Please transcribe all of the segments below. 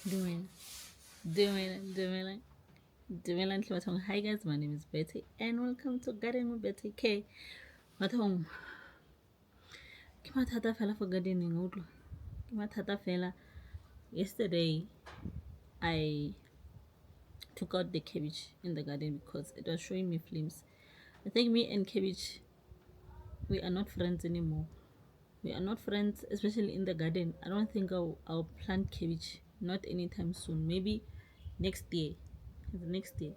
Doing, doing, doing. Hi guys, my name is Betty, and welcome to Garden with Betty K. Matong, ke mathata fela for gardening. Utlwa, ke mathata fela. Yesterday, I took out the cabbage in the garden because it was showing me flames. I think me and cabbage, we are not friends anymore. We are not friends, especially in the garden. I don't think I'll plant cabbage. Not anytime soon. Maybe next year. The next year.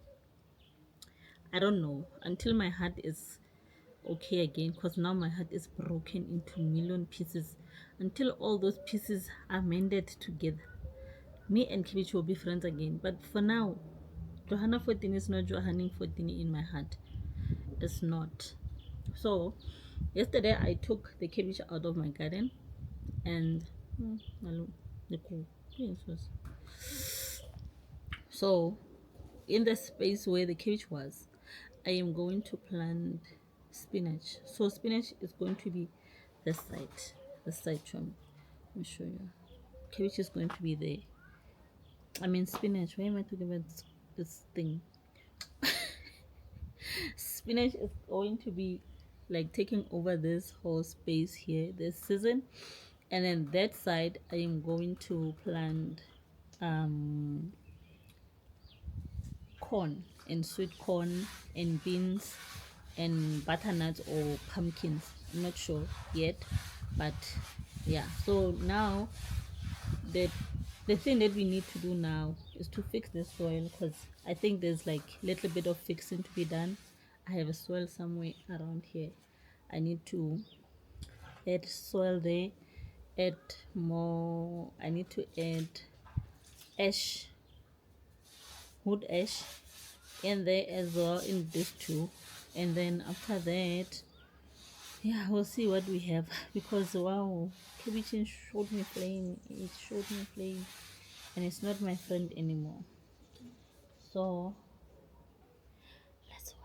I don't know until my heart is okay again, because now my heart is broken into million pieces. Until all those pieces are mended together, me and Kibich will be friends again. But for now, Johanna 14 is not Johanna 14 in my heart. It's not. So yesterday I took the cabbage out of my garden and hello, the cool. So in the space where the cage was, I am going to plant spinach. So spinach is going to be the side, show me. Let me show you. Cabbage is going to be there. I mean spinach. Why am I talking about this thing? Spinach is going to be like taking over this whole space here this season, and then that side I am going to plant corn and sweet corn and beans and butternuts or pumpkins. I'm not sure yet, but yeah. So now the the thing that we need to do now is to fix the soil, because I think there's like little bit of fixing to be done. I have a soil somewhere around here. I need to add soil there, add more. I need to add ash, wood ash in there as well, in this too. And then after that, yeah, we'll see what we have. Because wow, cabbage showed me flame. It showed me flame, and it's not my friend anymore. So let's work.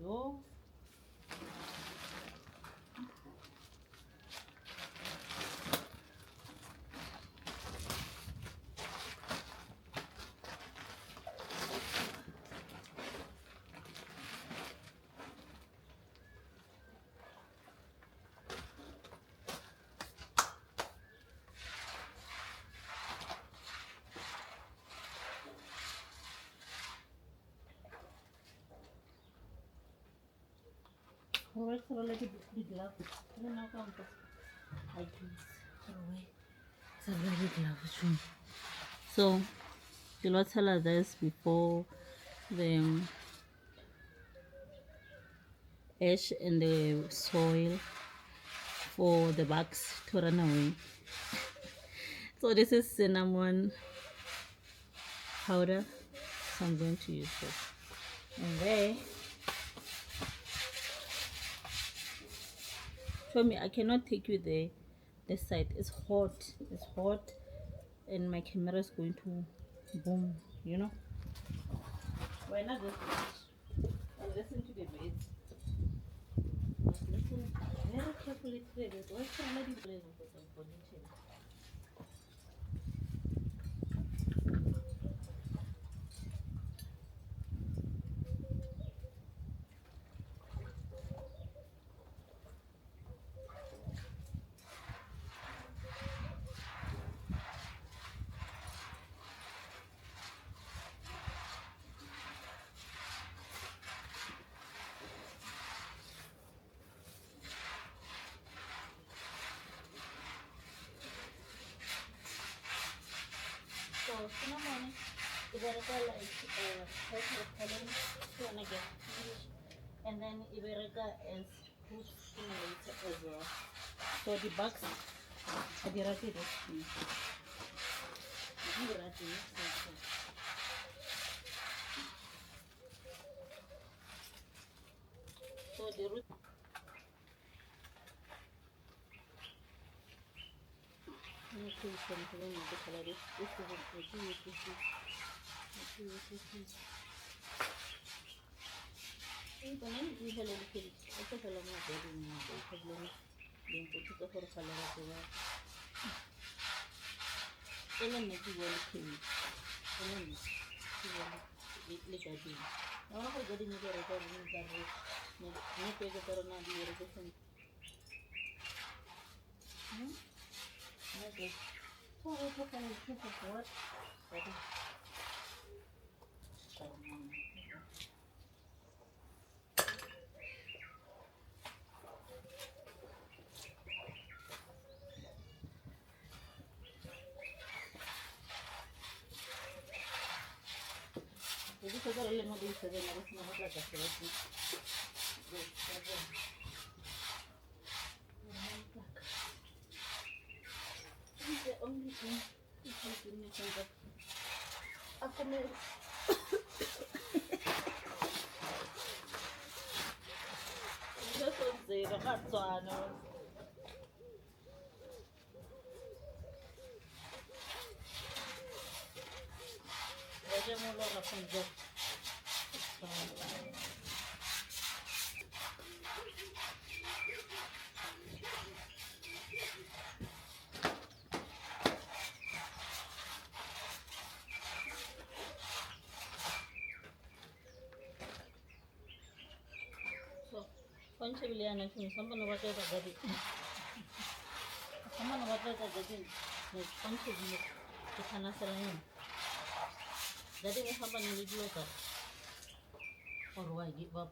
No. Alright, so let it be glove. I don't know how I can throw away. It's a very big glove. So the Lord tell us this before the ash and the soil for the bugs to run away. So this is cinnamon powder, so I'm going to use this. And there, show me, I cannot take you there. This side is hot. It's hot, and my camera is going to boom. You know. Why not just listen to the birds? So cinnamon, ibereka like health repellent to an again, and then ibereka as food stimulator as well. So the bugs, I did this. So the root. The only thing is making me think of after me. Just on zero, not one. Once you learn anything, someone what I got it. Someone what I got it. Like once you look, you can answer him. That is someone you do it or why give up.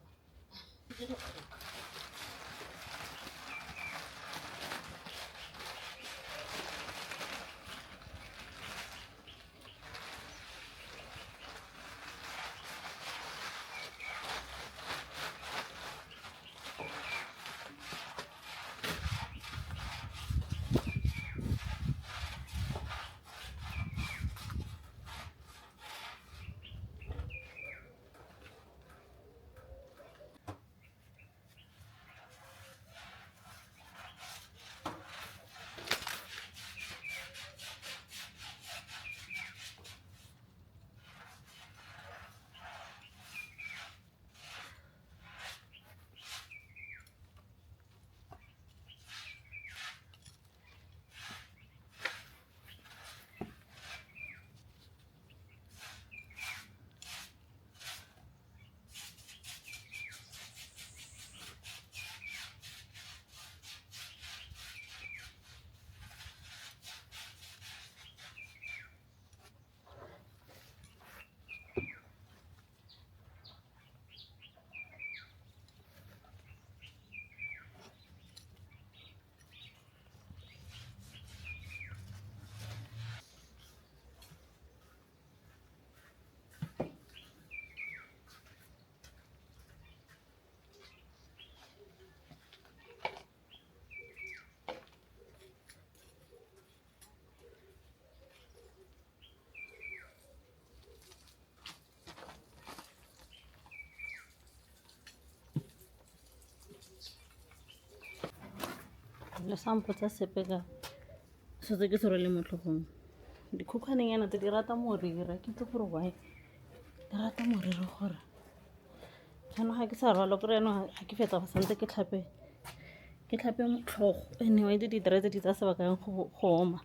Le sampo tsa sepeka so tse ke se rwele mo tlhogong dikhukhwaneng yana tse di rata moriri ke tse gore why di rata moriri gore jaanong ga ke sa rwala kore yaanong ga ke fetsa go santse ke tlhape ke tlhape motlhogo anyway di-dry tse di tsa sebakang go oma.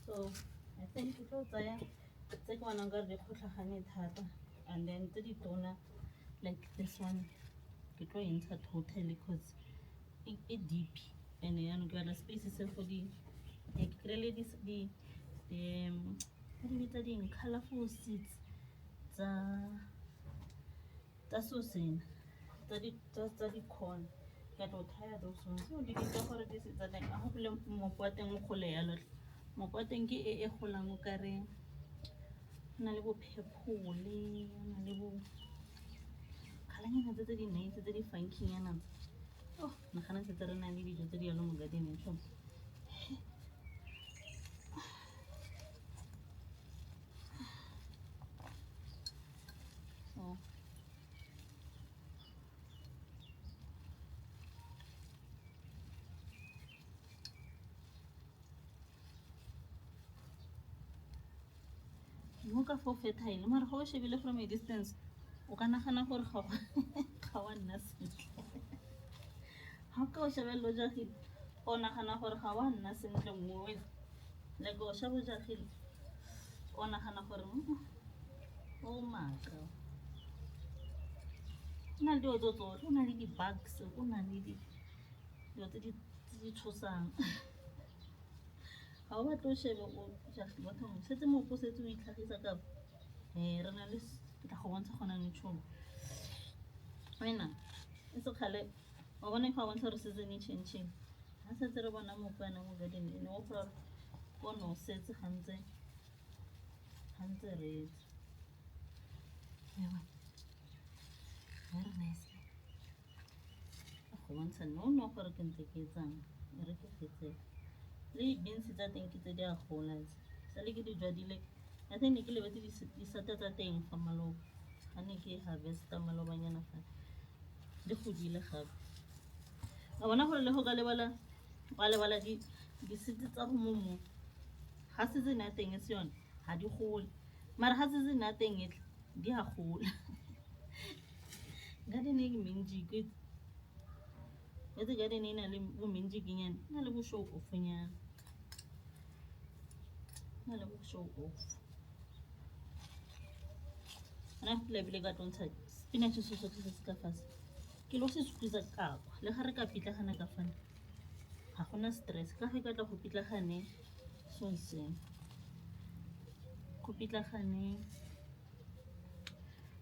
So I think ke tlo tsaya tse ke bonang ka re di kgotlhagane thata, and then tse di tona like this one ke tlo e ntsha totally cause e deep, and yaanong ke batla space se for ke kry-ile di bitsa ding colorful seeds tsa so sena tsa di-corn ka tlo thaya those ones. So di bitsa gore di setsa teng a gopole mopo wa teng o gole yalo, mopo wa teng ke e golang o kare na le bo purple, na le bo kgalanyana tse di-nice tse di funky-nyana tse. Nagana setse re na le dijo tse di yalo mo gardeneng tšhomo. So mo ka fo fertile mara go o shebile from a distance o ka nagana gore ga wa nna sentle. Ga ka o shebelela o jagile o nagana gore ga wa nna sentle mo like o sheba o jagile o nagana gore o maaka o na le dilo tso tsotlhe, o na le di-bugs, o na le dilo tse di tshosang. Ga o batla o shebe o jagile bathong setse mopo setse o itlhagisa ka re na le ke tla go bontsha gona le tšhono wena e se kgale wa bona ga o bontsha gore season e changile ga setse re bona mopo yana mo gardeneng o gopola gore o setse gantse re very nice go bontsha no gore ke ntse ke etsang e re ke fetse le beans tsa teng ke tse di a gola sa le ke di jwadile I think ne ke lebetse disata tsa teng fa maloba ga ne ke harvesta malobanyana fa di godile gape. Wa bona gore le go ka lebala di-seeds tsa go mo mmung ga season ya teng e se yone ga di gole, mara ga season ya teng e tla di a gola. Garden e minjiki etse garden e na le bo minjikinyana e na le bo show off-nyana, na le bo show off. Ana go lebile ka tlontsha spinach se sotlhe se se ka fase ke lo se squeeze ka kwa le ga re ka pitlagana ka fana ga gona stress ka ge ka tla go pitlagane so seng go pitlagane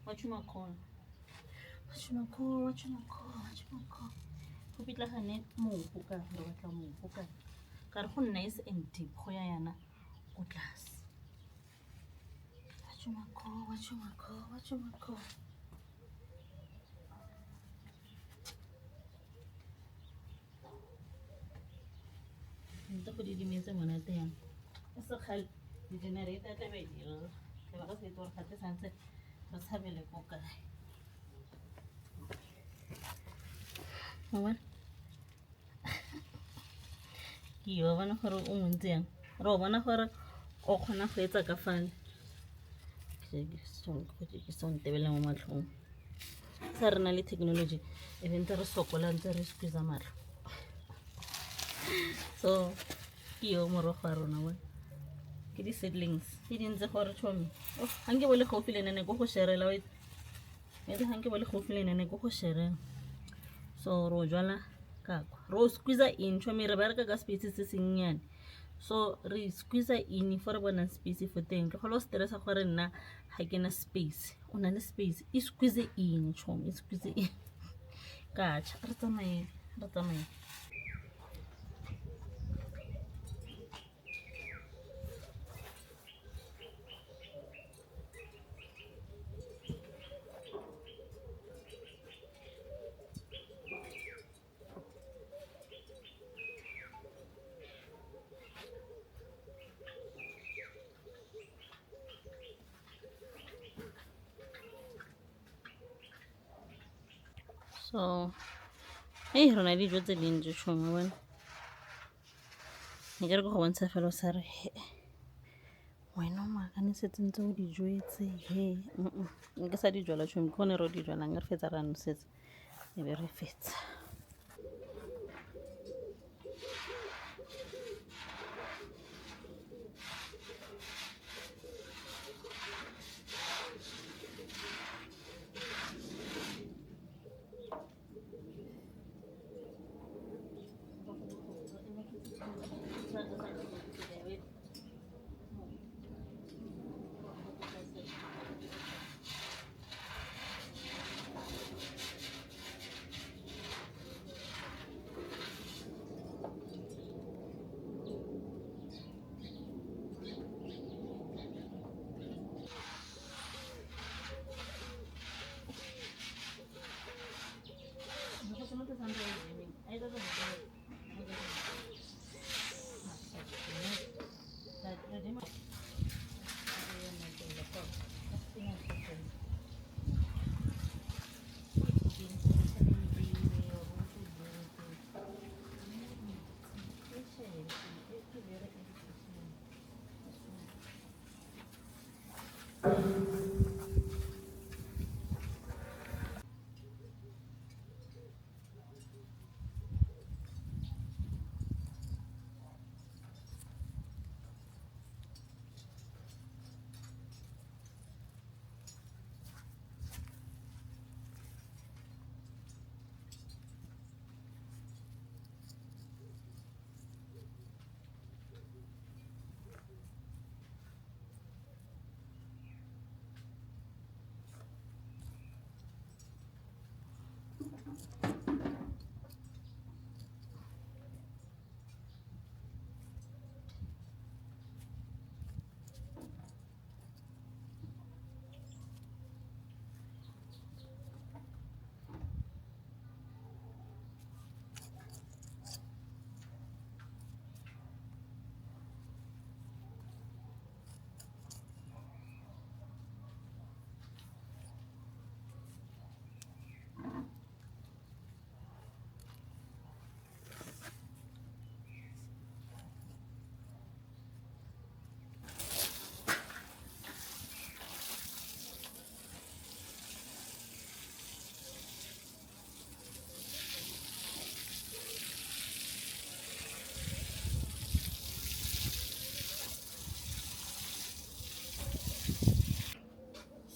what you call go pitlagane mopo ka re batla mopo ka re go nice and deep go ya yana go tlase. What you call ntse go didimetse monate yana e se kgale di-generator tlabe di re ba ka se etse gore gate santse re tshabele ko kae ke yo bona gore o montse yang re o bona gore o kgona go etsa ka fane ke so ntebele mo matlhong sa re na le technology e be ntse re sokola ntse re squeeze matlho. So ke yo morogo wa rona bona ke di-seedlings ke dintse gore tšhomi ga nke bo le gaufi le nene ko go sherela ete ga nke bo le gaufi le nene ko go sherela. So re o jwala kakwa re o squeeze in tšhomi re bereka ka space se sennyane so re squeeze in for re bonang space fo teng ke gole o stressa gore nna ga ke na space o na le space e squeeze in tšhomi e squeeze in ka tšha re tsamaye. So re na le dijo tse dintsi tšhomi bone ne ke re ke go bontsha felo sa re wena o maakane setse ntse o di jwetse he nke sa di jwala tšhomi kgone re o di jwalang re fetsa ra nosetsa e be re fetsa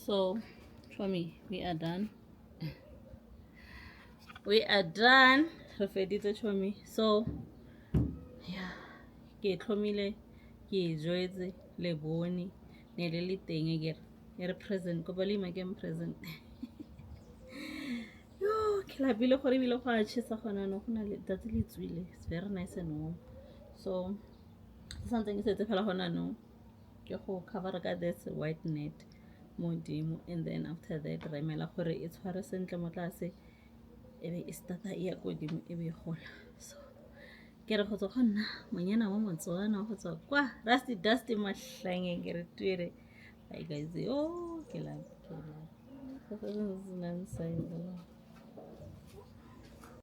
So, for me, we are done. We are done. Re feditse chomi. So, yeah, ke tlhomile ke e jwetse le bone ne le le teng ke re present ko ba le ima ke present yo ke lapile gore bile go a tšhesa gona no go na le tsatsi le tswile it's very nice and warm so se santse ke setse fela gona no ke go cover ka this white net modimo and then after that re emela gore e tshware sentle mo tlase e be e starta e ya kodimo e be e gola so ke re go tswa go nna monyana wa motswana go tswa kwa rusty dusty mahlangeng ke re tuere bye guys oh ke la